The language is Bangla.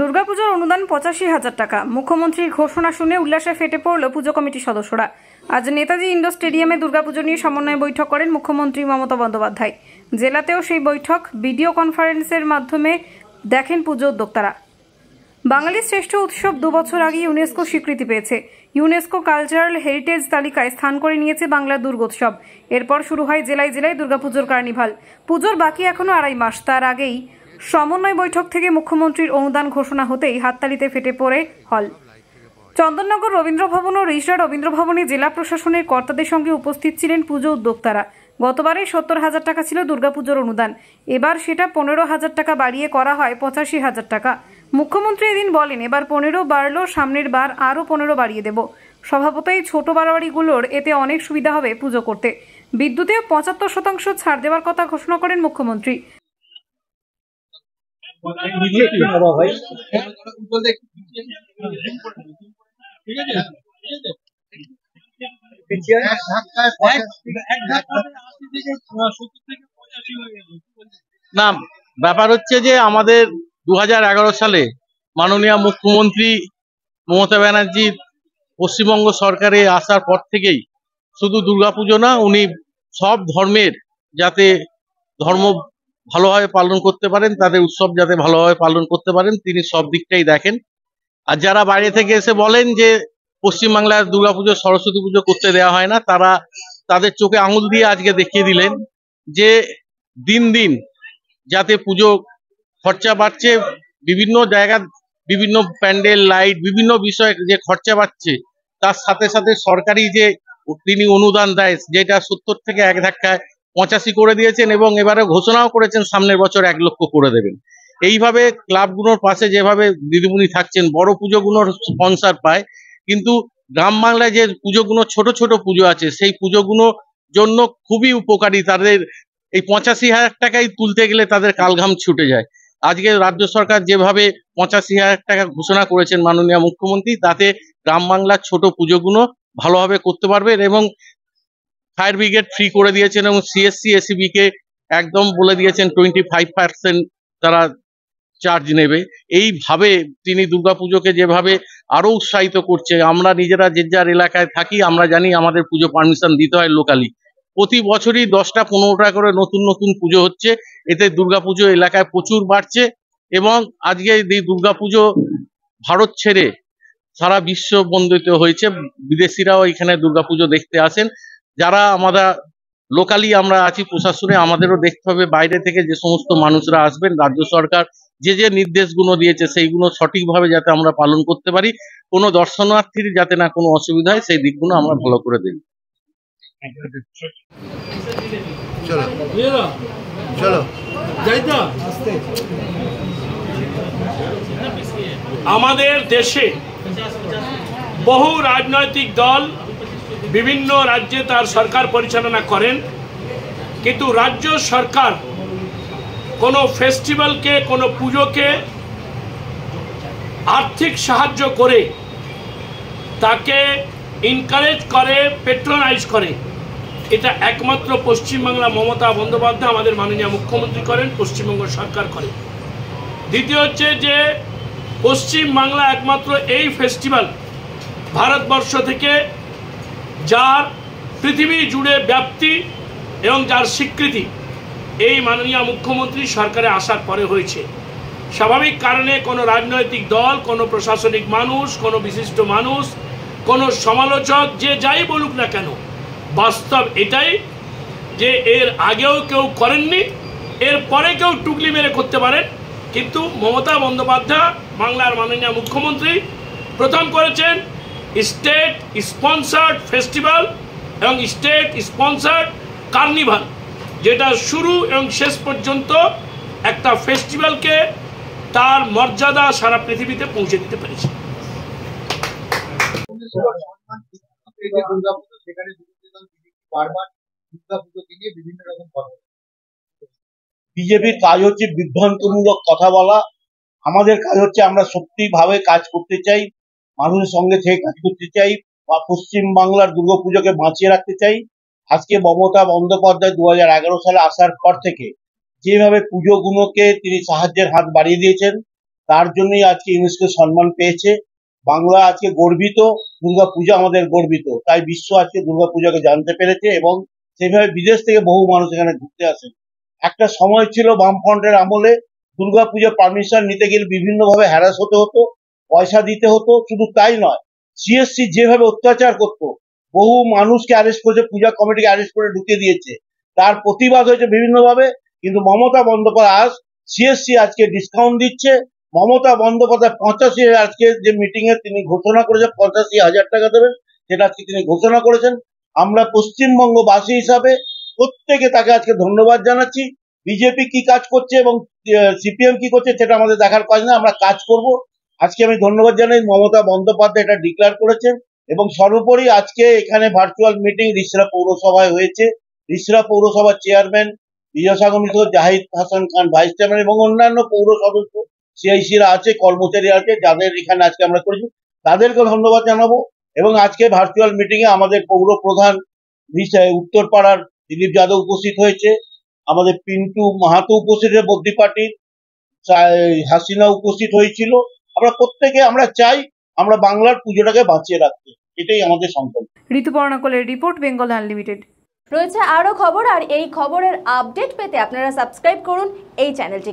দুর্গাপুজোর অনুদান 85,000 টাকা। মুখ্যমন্ত্রীর ঘোষণা শুনে উল্লাসে ফেটে পড়ল পুজো কমিটির সদস্যরা। আজ নেতাজি ইন্ডোর স্টেডিয়ামে দুর্গাপুজো নিয়ে সমন্বয় বৈঠক করেন মুখ্যমন্ত্রী মমতা বন্দ্যোপাধ্যায়। জেলাতেও সেই বৈঠক ভিডিও কনফারেন্সের মাধ্যমে দেখেন পুজো উদ্যোক্তারা। বাঙালির শ্রেষ্ঠ উৎসব 2 বছর আগে ইউনেস্কো স্বীকৃতি পেয়েছে। ইউনেস্কো কালচারাল হেরিটেজ তালিকায় স্থান করে নিয়েছে বাংলার দুর্গোৎসব। এরপর শুরু হয় জেলায় জেলায় দুর্গাপুজোর কার্নিভাল। পুজোর বাকি এখনো 2.5 মাস। তার আগেই সমন্বয় বৈঠক থেকে মুখ্যমন্ত্রীর অনুদান ঘোষণা হতেই হাততালিতে ফেটে পড়ে হল। চন্দননগর রবীন্দ্র ভবন ও রিষড়া রবীন্দ্র ভবনে জেলা প্রশাসনের কর্তাদের সঙ্গে উপস্থিত ছিলেন পুজো উদ্যোক্তারা। গতবারে 70,000 টাকা ছিল দুর্গাপুজোর অনুদান, এবার সেটা 15,000 টাকা বাড়িয়ে করা হয় 85,000 টাকা। মুখ্যমন্ত্রী এদিন বলেন, এবার 15 বাড়লো, সামনের বার আরও 15 বাড়িয়ে দেব। স্বভাবতই ছোট বাড়াবাড়িগুলোর এতে অনেক সুবিধা হবে পুজো করতে। বিদ্যুতেও 75% ছাড় দেওয়ার কথা ঘোষণা করেন মুখ্যমন্ত্রী। না, ব্যাপার হচ্ছে যে আমাদের 2011 সালে মাননীয় মুখ্যমন্ত্রী মমতা ব্যানার্জি পশ্চিমবঙ্গ সরকারে আসার পর থেকেই শুধু দুর্গাপুজো না, উনি সব ধর্মের যাতে ধর্ম ভালোভাবে পালন করতে পারেন, তাদের উৎসব যাতে ভালোভাবে পালন করতে পারেন, তিনি সব দিকটাই দেখেন। আর যারা বাইরে থেকে এসে বলেন যে পশ্চিমবাংলার দুর্গাপুজো সরস্বতী পুজো করতে দেওয়া হয় না, তারা তাদের চোখে আঙুল দিয়ে আজকে দেখিয়ে দিলেন যে দিন দিন যাতে পুজো খরচা বাড়ছে, বিভিন্ন জায়গা বিভিন্ন প্যান্ডেল লাইট বিভিন্ন বিষয়ে যে খরচা বাড়ছে, তার সাথে সাথে সরকারি যে তিনি অনুদান দেয় যেটা 70 থেকে 1 ধাক্কায় 85 করে দিয়েছেন এবং এবারে ঘোষণাও করেছেন সামনের বছর 1 লক্ষ করে দেবেন। এইভাবে ক্লাবগুলোর পাশে যেভাবে দিদিমণি থাকছেন, বড় পুজোগুলোর স্পন্সর পায়, কিন্তু গ্রাম বাংলায় যে পুজোগুলো ছোট ছোট পুজো আছে সেই পুজোগুলোর জন্য খুবই উপকারী। তাদের এই 85,000 টাকাই তুলতে গেলে তাদের কালঘাম ছুটে যায়। আজকে রাজ্য সরকার যেভাবে 85,000 টাকা ঘোষণা করেছেন মাননীয় মুখ্যমন্ত্রী, তাতে গ্রাম বাংলার ছোট পুজোগুলো ভালোভাবে করতে পারবেন এবং ফায়ার ব্রিগেড ফ্রি করে দিয়েছেন এবং সিএসসি এসিবি কে একদম বলে দিয়েছেন 25% তারা চার্জ নেবে। এইভাবে তিনি দুর্গাপুজোকে যেভাবে আরো উৎসাহিত করছে, আমরা নিজেরা যে যার এলাকায় থাকি আমরা জানি আমাদের পুজো পারমিশন দিতে হয় লোকালি। প্রতি বছরই 10টা 15টা করে নতুন নতুন পুজো হচ্ছে, এতে দুর্গাপুজো এলাকায় প্রচুর বাড়ছে এবং আজকে এই দুর্গাপুজো ভারত ছেড়ে সারা বিশ্ব বন্দিত হয়েছে। বিদেশিরাও এখানে দুর্গাপুজো দেখতে আসেন। যারা আমরা লোকালি আমরা আছি প্রশাসনে, আমাদেরও দেখতে হবে বাইরে থেকে যে সমস্ত মানুষরা আসবেন, রাজ্য সরকার যে যে নির্দেশগুলো দিয়েছে সেইগুলো সঠিকভাবে যাতে আমরা পালন করতে পারি, কোনো দর্শনার্থীর যাতে না কোনো অসুবিধা হয় সেই দিকগুলো আমরা ভালো করে দিই। আমাদের দেশে বহু রাজনৈতিক দল বিভিন্ন রাজ্যে তার সরকার পরিচালনা করেন, কিন্তু রাজ্য সরকার কোনো ফেস্টিভ্যালকে কোনো পুজোকে আর্থিক সাহায্য করে তাকে এনকারেজ করে, পেট্রোনাইজ করে, এটা একমাত্র পশ্চিমবাংলা মমতা বন্দ্যোপাধ্যায় আমাদের মাননীয় মুখ্যমন্ত্রী করেন, পশ্চিমবঙ্গ সরকার করে। দ্বিতীয় হচ্ছে যে পশ্চিমবাংলা একমাত্র এই ফেস্টিভ্যাল ভারতবর্ষ থেকে যার পৃথিবী জুড়ে ব্যাপ্তি এবং যার স্বীকৃতি এই মাননীয় মুখ্যমন্ত্রী সরকারে আসার পরে হয়েছে। স্বাভাবিক কারণে কোনো রাজনৈতিক দল, কোনো প্রশাসনিক মানুষ, কোনো বিশিষ্ট মানুষ, কোনো সমালোচক যে যাই বলুক না কেন, বাস্তব এটাই যে এর আগেও কেউ করেননি, এর পরে কেউ টুকলি মেরে করতে পারেন, কিন্তু মমতা বন্দ্যোপাধ্যায় বাংলার মাননীয় মুখ্যমন্ত্রী প্রথম করেছেন স্টেট স্পন্সার্ড ফেস্টিভ্যাল এবং স্টেট স্পন্সার্ড কার্নিভাল, যেটা শুরু এবং শেষ পর্যন্ত একটা ফেস্টিভ্যালকে তার মর্যাদা সারা পৃথিবীতে পৌঁছে দিতে পেরেছে। বিজেপির কাজ হচ্ছে বিভ্রান্তমূলক কথা বলা, আমাদের কাজ হচ্ছে আমরা সত্যিভাবে কাজ করতে চাই, মানুষের সঙ্গে থেকে কাজ করতে চাই, পশ্চিম বাংলার দুর্গাপুজোকে বাঁচিয়ে রাখতে চাই। আজকে মমতা বন্দ্যোপাধ্যায় 2011 সালে আসার পর থেকে যেভাবে পুজোগুলোকে তিনি সাহায্যের হাত বাড়িয়ে দিয়েছেন, তার জন্যই আজকে ইউনেস্কো সম্মান পেয়েছে। বাংলা আজকে গর্বিত, দুর্গাপূজা আমাদের গর্বিত, তাই বিশ্ব আজকে দুর্গাপূজাকে জানতে পেরেছে এবং সেভাবে বিদেশ থেকে বহু মানুষ এখানে ঘুরতে আসেন। একটা সময় ছিল বামফ্রন্টের আমলে দুর্গাপূজা পারমিশন নিতে গেলে বিভিন্নভাবে হ্যারাস হতে হতো, পয়সা দিতে হতো। শুধু তাই নয়, সিএসসি যেভাবে অত্যাচার করতো, বহু মানুষকে অ্যারেস্ট করেছে, পূজা কমিটিকে অ্যারেস্ট করে ঢুকিয়ে দিয়েছে, তার প্রতিবাদ হয়েছে বিভিন্নভাবে। কিন্তু মমতা বন্দ্যোপাধ্যায় আজ সিএসসি আজকে ডিসকাউন্ট দিচ্ছে। মমতা বন্দ্যোপাধ্যায় 85 আজকে যে মিটিং এ তিনি ঘোষণা করেছেন 85,000 টাকা দেবেন, সেটা আজকে তিনি ঘোষণা করেছেন। আমরা পশ্চিমবঙ্গবাসী হিসাবে প্রত্যেকে তাকে আজকে ধন্যবাদ জানাচ্ছি। বিজেপি কি কাজ করছে এবং সিপিএম কি করছে সেটা আমাদের দেখার কাজ না, আমরা কাজ করব। আজকে আমি ধন্যবাদ জানাই মমতা বন্দ্যোপাধ্যায় এটা ডিক্লেয়ার করেছেন এবং সর্বোপরি আজকে এখানে ভার্চুয়াল মিটিং রিষড়া পৌরসভায় হয়েছে। রিষড়া পৌরসভার চেয়ারম্যান বিদ্যাসাগর মিত্র, জাহিদ হাসান খান ভাইস চেয়ারম্যান এবং অন্যান্য পৌর সদস্য সিআইসিরা আছে, কর্মচারী আছে, যাদের এখানে আজকে আমরা করেছি তাদেরকে ধন্যবাদ জানাবো। এবং আজকে ভার্চুয়াল মিটিং এ আমাদের পৌর প্রধান উত্তরপাড়ার দিলীপ যাদব উপস্থিত হয়েছে, আমাদের পিন্টু মাহাতো উপস্থিত হয়েছে, বদ্রি পার্টির হাসিনা উপস্থিত হয়েছিল। আমরা প্রত্যেকে আমরা চাই আমরা বাংলার পুজোটাকে বাঁচিয়ে রাখতে, এটাই আমাদের সংকল্প। ঋতুপর্ণা কোলের রিপোর্ট, বেঙ্গল আনলিমিটেড। রয়েছে আরো খবর, আর এই খবরের আপডেট পেতে আপনারা সাবস্ক্রাইব করুন এই চ্যানেলটি।